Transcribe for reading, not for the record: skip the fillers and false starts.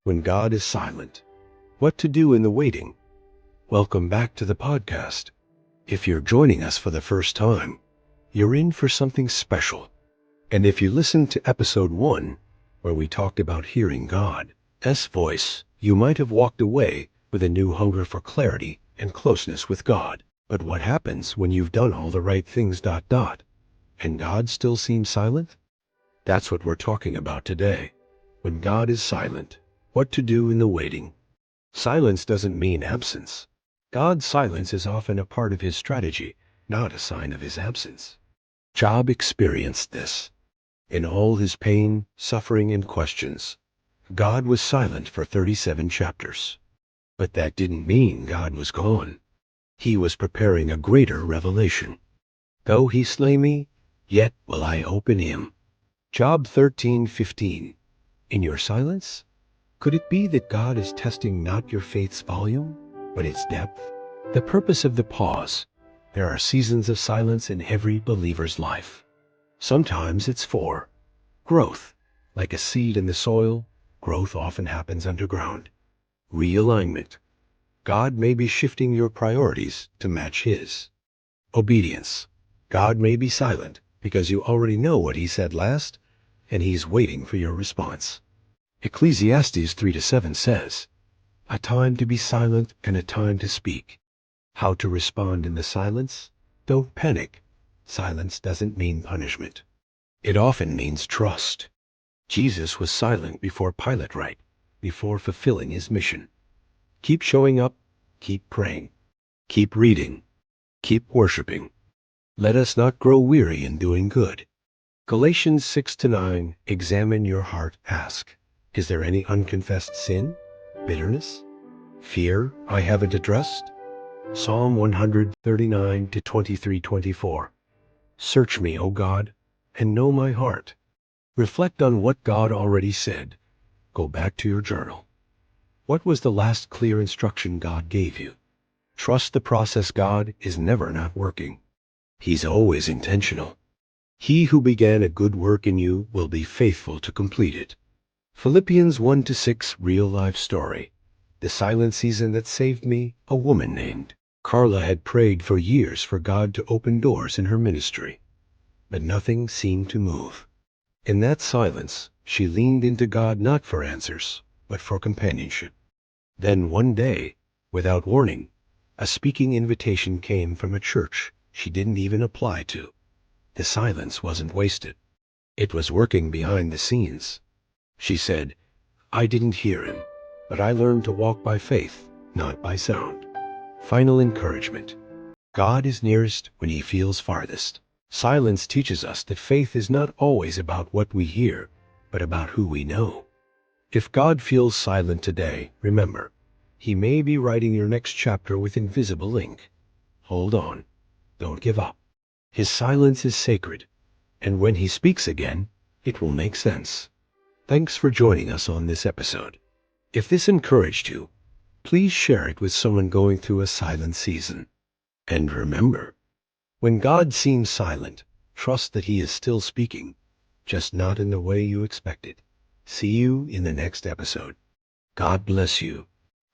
When God is silent, what to do in the waiting. Welcome back to the podcast. If you're joining us for the first time, you're in for something special. And if you listened to episode 1, where we talked about hearing God's voice, you might have walked away with a new hunger for clarity and closeness with God. But what happens when you've done all the right things, and God still seems silent? That's what we're talking about today. When God is silent, what to do in the waiting. Silence doesn't mean absence. God's silence is often a part of his strategy, not a sign of his absence. Job experienced this. In all his pain, suffering, and questions, God was silent for 37 chapters. But that didn't mean God was gone. He was preparing a greater revelation. Though he slay me, yet will I open him. Job 13:15. In your silence? Could it be that God is testing not your faith's volume, but its depth? The purpose of the pause. There are seasons of silence in every believer's life. Sometimes it's for growth. Like a seed in the soil, growth often happens underground. Realignment. God may be shifting your priorities to match his. Obedience. God may be silent because you already know what he said last, and he's waiting for your response. Ecclesiastes 3-7 says, a time to be silent and a time to speak. How to respond in the silence? Don't panic. Silence doesn't mean punishment. It often means trust. Jesus was silent before Pilate, right? Before fulfilling his mission. Keep showing up, keep praying, keep reading, keep worshiping. Let us not grow weary in doing good. Galatians 6-9, examine your heart, ask, is there any unconfessed sin, bitterness, fear I haven't addressed? Psalm 139-23-24. Search me, O God, and know my heart. Reflect on what God already said. Go back to your journal. What was the last clear instruction God gave you? Trust the process. God is never not working. He's always intentional. He who began a good work in you will be faithful to complete it. Philippians 1-6 real life story. The silent season that saved me, a woman named Carla had prayed for years for God to open doors in her ministry, but nothing seemed to move. In that silence, she leaned into God not for answers, but for companionship. Then one day, without warning, a speaking invitation came from a church she didn't even apply to. The silence wasn't wasted. It was working behind the scenes. She said, I didn't hear him, but I learned to walk by faith, not by sound. Final encouragement. God is nearest when he feels farthest. Silence teaches us that faith is not always about what we hear, but about who we know. If God feels silent today, remember, he may be writing your next chapter with invisible ink. Hold on. Don't give up. His silence is sacred, and when he speaks again, it will make sense. Thanks for joining us on this episode. If this encouraged you, please share it with someone going through a silent season. And remember, when God seems silent, trust that he is still speaking, just not in the way you expected. See you in the next episode. God bless you.